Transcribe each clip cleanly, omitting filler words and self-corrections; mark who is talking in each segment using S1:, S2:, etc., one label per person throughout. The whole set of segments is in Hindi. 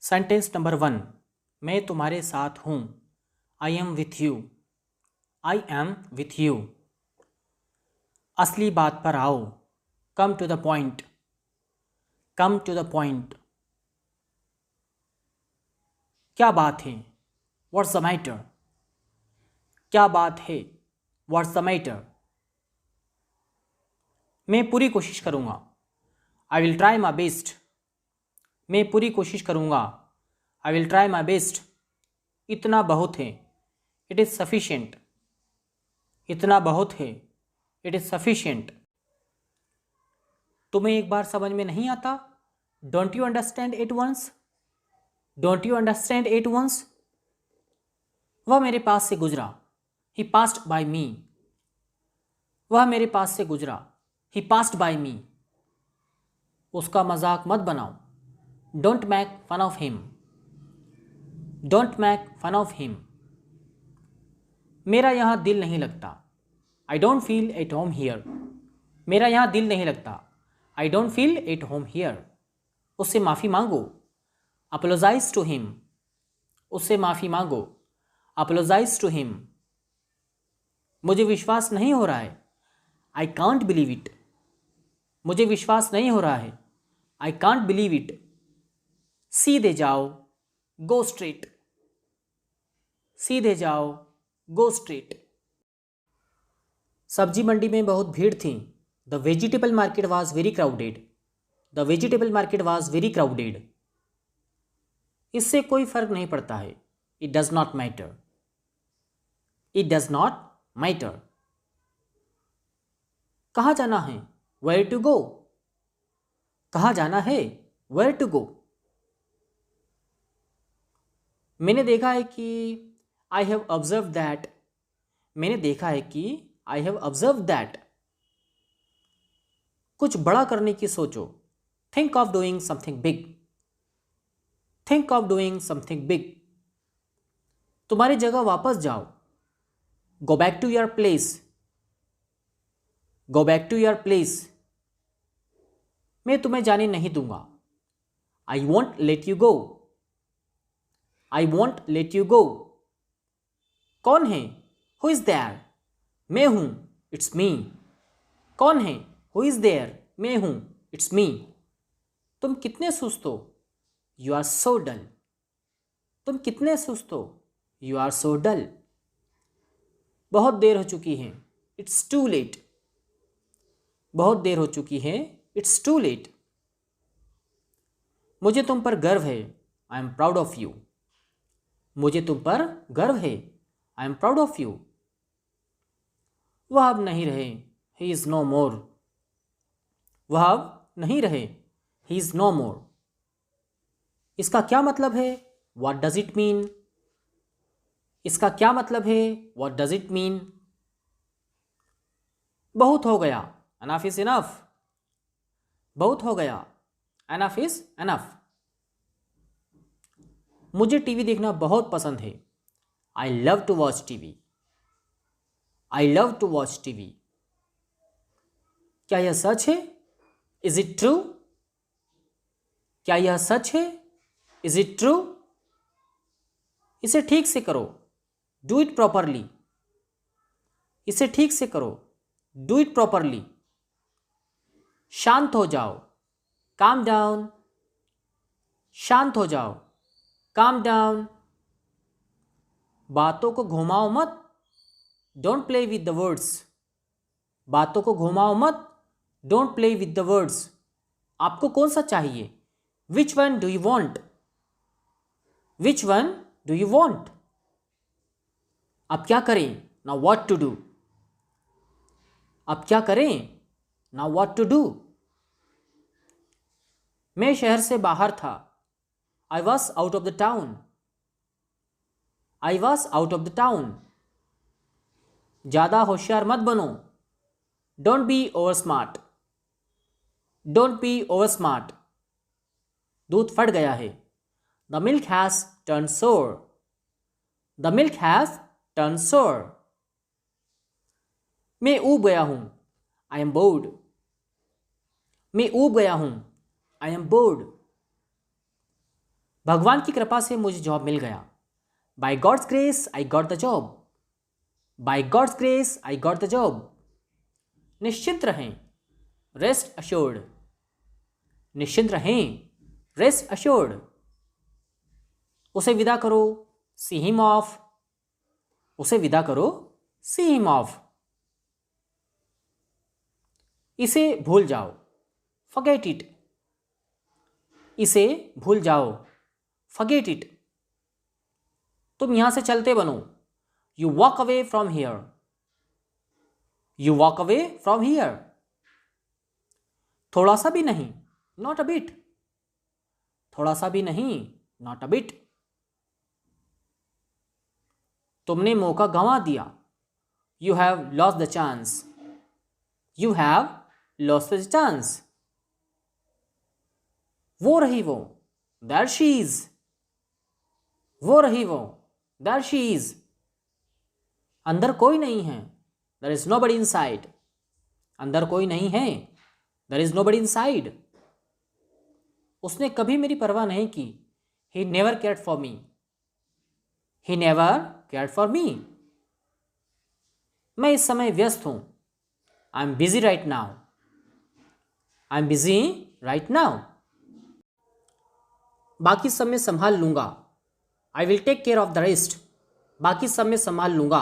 S1: सेंटेंस नंबर 1, मैं तुम्हारे साथ हूँ। I am with you. I am with you. असली बात पर आओ। Come to the point. Come to the point. क्या बात है? What's the matter? क्या बात है? What's the matter? मैं पूरी कोशिश करूँगा। I will try my best. मैं पूरी कोशिश करूँगा। I will try my best. इतना बहुत है। It is sufficient. इतना बहुत है। It is sufficient. तुम्हें एक बार समझ में नहीं आता? Don't you understand at once? Don't you understand at once? वह मेरे पास से गुजरा। He passed by me. वह मेरे पास से गुजरा। He passed by me. उसका मजाक मत बनाओ। Don't make fun of him. Don't make fun of him. मेरा यहाँ दिल नहीं लगता। I don't feel at home here. मेरा यहाँ दिल नहीं लगता। I don't feel at home here. उससे माफ़ी मांगो। Apologise to him. उससे माफ़ी मांगो। Apologise to him. मुझे विश्वास नहीं हो रहा है। I can't believe it. मुझे विश्वास नहीं हो रहा है। I can't believe it. सीधे जाओ। Go straight. सीधे जाओ। Go straight. सब्जी मंडी में बहुत भीड़ थी। The vegetable market was very crowded. The vegetable market was very crowded. इससे कोई फर्क नहीं पड़ता है। It does not matter. It does not matter. कहाँ जाना है? Where to go. कहाँ जाना है? Where to go. मैंने देखा है कि आई हैव ऑब्जर्व दैट। मैंने देखा है कि आई हैव ऑब्जर्व दैट। कुछ बड़ा करने की सोचो। Think of doing something big. Think of doing something big. तुम्हारी जगह वापस जाओ। Go back to your place. Go back to your place. मैं तुम्हें जाने नहीं दूंगा। I won't let you go. I won't let you go. कौन है? Who is there? मैं हूं। It's me. कौन है? Who is there? मैं हूं। It's me. तुम कितने सुस्त हो? You are so dull. तुम कितने सुस्त हो? You are so dull. बहुत देर हो चुकी है। It's too late. बहुत देर हो चुकी है। It's too late. मुझे तुम पर गर्व है। I am proud of you. मुझे तुम पर गर्व है। I am proud of you. वह अब नहीं रहे। He is no more. वह अब नहीं रहे। He is no more. इसका क्या मतलब है? What does it mean? इसका क्या मतलब है? What does it mean? बहुत हो गया। Enough is enough. बहुत हो गया। Enough is enough. मुझे टीवी देखना बहुत पसंद है। I love to watch TV. I love to watch TV. क्या यह सच है? Is it true? क्या यह सच है? Is it true? इसे ठीक से करो। Do it properly. इसे ठीक से करो। Do it properly. शांत हो जाओ। Calm down. शांत हो जाओ। Calm down. बातों को घुमाओ मत। Don't play with the words. बातों को घुमाओ मत। Don't play with the words. आपको कौन सा चाहिए? Which one do you want? Which one do you want? अब क्या करें? Now what to do? अब क्या करें? Now what to do? मैं शहर से बाहर था। I was out of the town. I was out of the town. ज़्यादा होशियार मत बनो। Don't be over smart. Don't be over smart. दूध फट गया है। The milk has turn sour. The milk has turn sour. मैं ऊब गया हूँ। I am bored. मैं ऊब गया हूँ। I am bored. भगवान की कृपा से मुझे जॉब मिल गया। By God's grace I got the job. By God's grace I got the job. निश्चिंत रहें, रेस्ट अश्योर्ड। निश्चिंत रहें, रेस्ट अश्योर्ड। उसे विदा करो, सी हिम ऑफ। उसे विदा करो, सी हिम ऑफ। इसे भूल जाओ, फॉरगेट इट। इसे भूल जाओ, फॉरगेट इट। तुम यहां से चलते बनो, you walk away from here. You walk away from here. थोड़ा सा भी नहीं, नॉट अ बिट। थोड़ा सा भी नहीं, नॉट अ बिट। तुमने मौका गंवा दिया, you have lost the chance. You have lost the chance. वो रही वो, दैट शी इज। वो रही वो, दैट शी इज। अंदर कोई नहीं है, देयर इज नोबडी इनसाइड। अंदर कोई नहीं है, देयर इज नोबडी इनसाइड। उसने कभी मेरी परवाह नहीं की, he never cared for me. He never cared for me. मैं इस समय व्यस्त हूं, I am busy right now. I am busy right now. बाकी सब मैं संभाल लूंगा, I will take care of the rest. बाकी सब मैं संभाल लूंगा,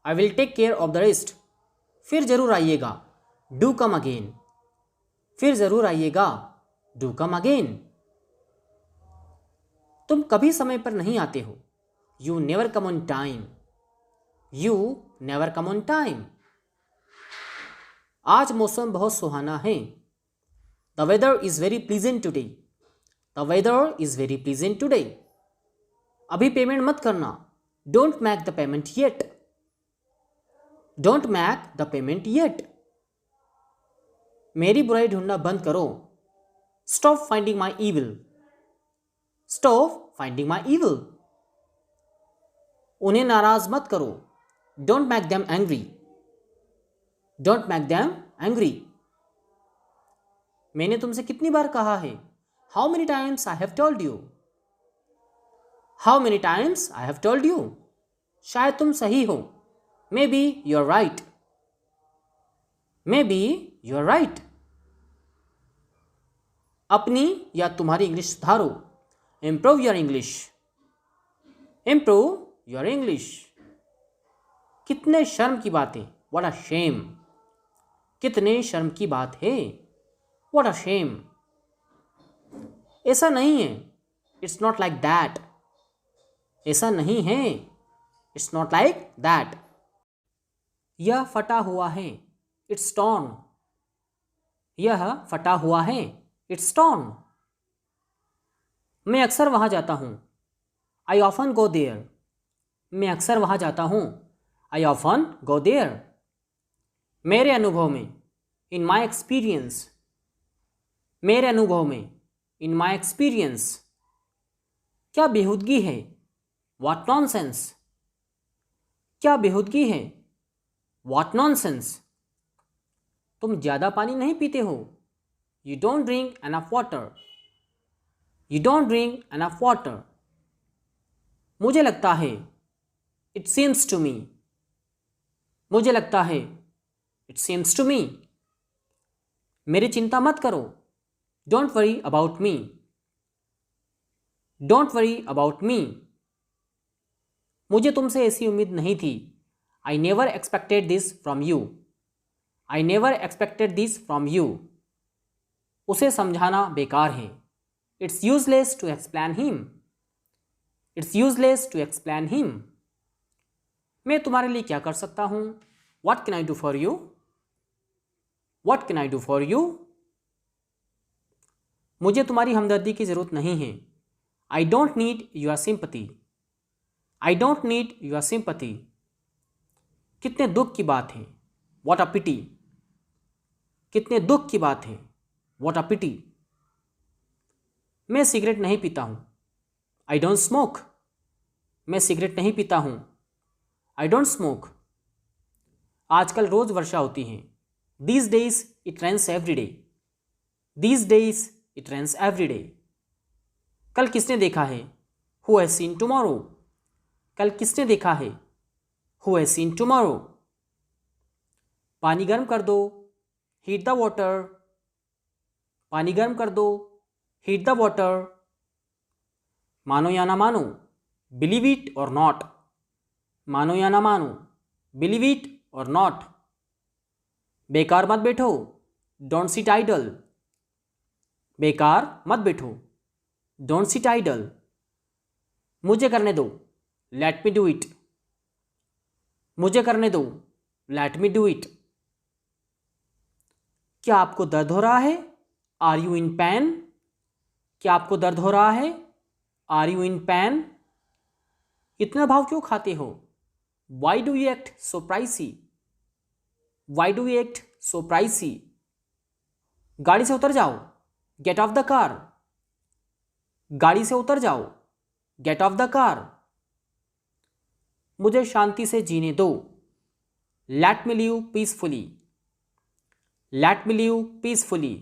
S1: I will take care of the rest. फिर जरूर आइएगा, डू कम अगेन। फिर जरूर आइएगा, डू कम अगेन। तुम कभी समय पर नहीं आते हो, you never come on time. You never come on time. आज मौसम बहुत सुहाना है, the weather is very pleasant today. The weather is very pleasant today. अभी पेमेंट मत करना, don't make the payment yet. Don't make the payment yet. मेरी बुराई ढूंढना बंद करो, stop finding my evil. Stop finding my evil. उन्हें नाराज मत करो, don't make them angry. Don't make them angry. मैंने तुमसे कितनी बार कहा है, how many times I have told you. How many times I have told you. शायद तुम सही हो, maybe you are right. Maybe you are right. अपनी या तुम्हारी इंग्लिश सुधारो, improve your English. Improve your English. कितने शर्म की बात है, व्हाट अ शेम। कितने शर्म की बात है, व्हाट अ शेम। ऐसा नहीं है, इट्स नॉट लाइक दैट। ऐसा नहीं है, इट्स नॉट लाइक दैट। यह फटा हुआ है, इट्स टॉर्न। यह फटा हुआ है, इट्स टॉर्न। मैं अक्सर वहां जाता हूं, आई ऑफन गो देयर। मैं अक्सर वहां जाता हूं, आई ऑफन गो देयर। मेरे अनुभव में, इन माई एक्सपीरियंस। मेरे अनुभव में, इन माई एक्सपीरियंस। क्या बेहूदगी है, व्हाट नॉनसेंस। क्या बेहूदगी है, व्हाट नॉनसेंस। तुम ज्यादा पानी नहीं पीते हो, you don't drink enough water. You don't drink enough water. मुझे लगता है, इट सीम्स टू मी। मुझे लगता है, इट सीम्स टू मी। मेरी चिंता मत करो, don't worry about me. Don't worry about me. मुझे तुमसे ऐसी उम्मीद नहीं थी, I never expected this from you. I never expected this from you. उसे समझाना बेकार है, it's useless to explain him. It's useless to explain him. मैं तुम्हारे लिए क्या कर सकता हूं, what can I do for you. What can I do for you. मुझे तुम्हारी हमदर्दी की जरूरत नहीं है, I don't need your sympathy. I don't need your sympathy. कितने दुख की बात है, व्हाट अ पिटी। कितने दुख की बात है, व्हाट अ पिटी। मैं सिगरेट नहीं पीता हूं, आई डोंट स्मोक। मैं सिगरेट नहीं पीता हूं, आई डोंट स्मोक। आजकल रोज वर्षा होती है, these days it rains every day. These days it rains every day. कल किसने देखा है? Who has seen tomorrow? कल किसने देखा है? Who has seen tomorrow? पानी गर्म कर दो, हीट द वाटर। पानी गर्म कर दो, हीट द वाटर। मानो या ना मानो, बिलीव इट और नॉट। मानो या ना मानो, बिलीव इट और नॉट। बेकार मत बैठो, डोंट सिट आइडल। बेकार मत बैठो, डोंट सिट आइडल। मुझे करने दो, लेट मी डू इट। मुझे करने दो, लेट मी डू इट। क्या आपको दर्द हो रहा है? Are you in pain? क्या आपको दर्द हो रहा है? Are you in pain? इतना भाव क्यों खाते हो? Why do you act so pricey? Why do you act so pricey? गाड़ी से उतर जाओ, गेट ऑफ द कार। गाड़ी से उतर जाओ, गेट ऑफ द कार। मुझे शांति से जीने दो, let me live peacefully. Let me live peacefully.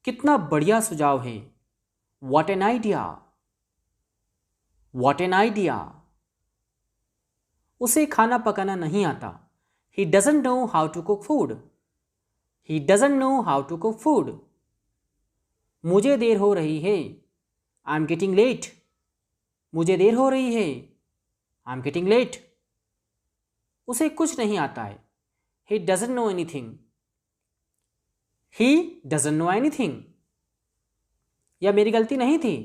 S1: कितना बढ़िया सुझाव है, what an idea. What an idea. उसे खाना पकाना नहीं आता, he doesn't know how to cook food. He doesn't know how to cook food. मुझे देर हो रही है, आई एम गेटिंग लेट। मुझे देर हो रही है, आई एम गेटिंग लेट। उसे कुछ नहीं आता है, he doesn't know anything. He doesn't know anything. यह मेरी गलती नहीं थी,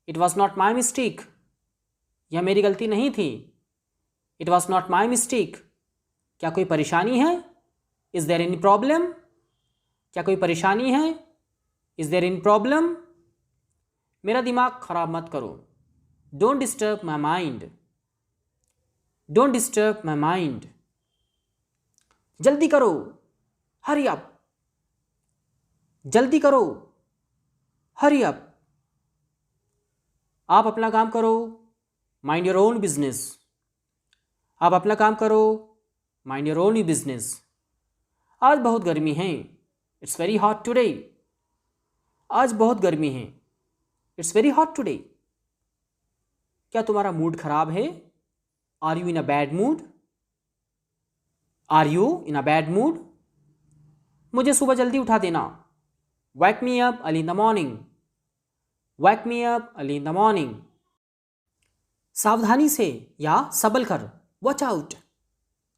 S1: it was not my mistake. यह मेरी गलती नहीं थी, it was not my mistake. क्या कोई परेशानी है? Is there any problem? क्या कोई परेशानी है? Is there any problem? मेरा दिमाग खराब मत करो, don't disturb my mind. Don't disturb my mind. जल्दी करो, हरी अप। जल्दी करो, हरी अप। आप अपना काम करो, माइंड योर ओन बिजनेस। आप अपना काम करो, माइंड योर ओन बिजनेस। आज बहुत गर्मी है, इट्स वेरी हॉट टुडे। आज बहुत गर्मी है, इट्स वेरी हॉट टुडे। क्या तुम्हारा मूड खराब है? Are you in a bad mood? Are you in a bad mood? मुझे सुबह जल्दी उठा देना, wake me up early in the morning. Wake me up early in the morning. सावधानी से या सबल कर, वॉच आउट।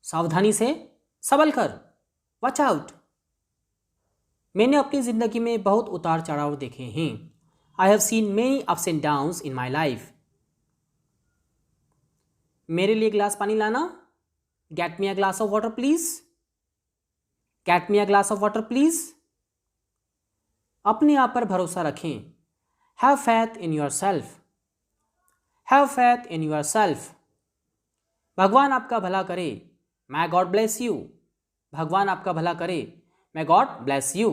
S1: सावधानी से सबल कर, वॉच आउट। मैंने अपनी ज़िंदगी में बहुत उतार चढ़ाव देखे हैं। I have seen many ups and downs in my life. मेरे लिए गिलास पानी लाना, get me a glass of water please. Get me a glass of water please. अपने आप पर भरोसा रखें, have faith in your self. Have faith in your self. भगवान आपका भला करे, मै गॉड ब्लेस यू। भगवान आपका भला करे, मै गॉड ब्लेस यू।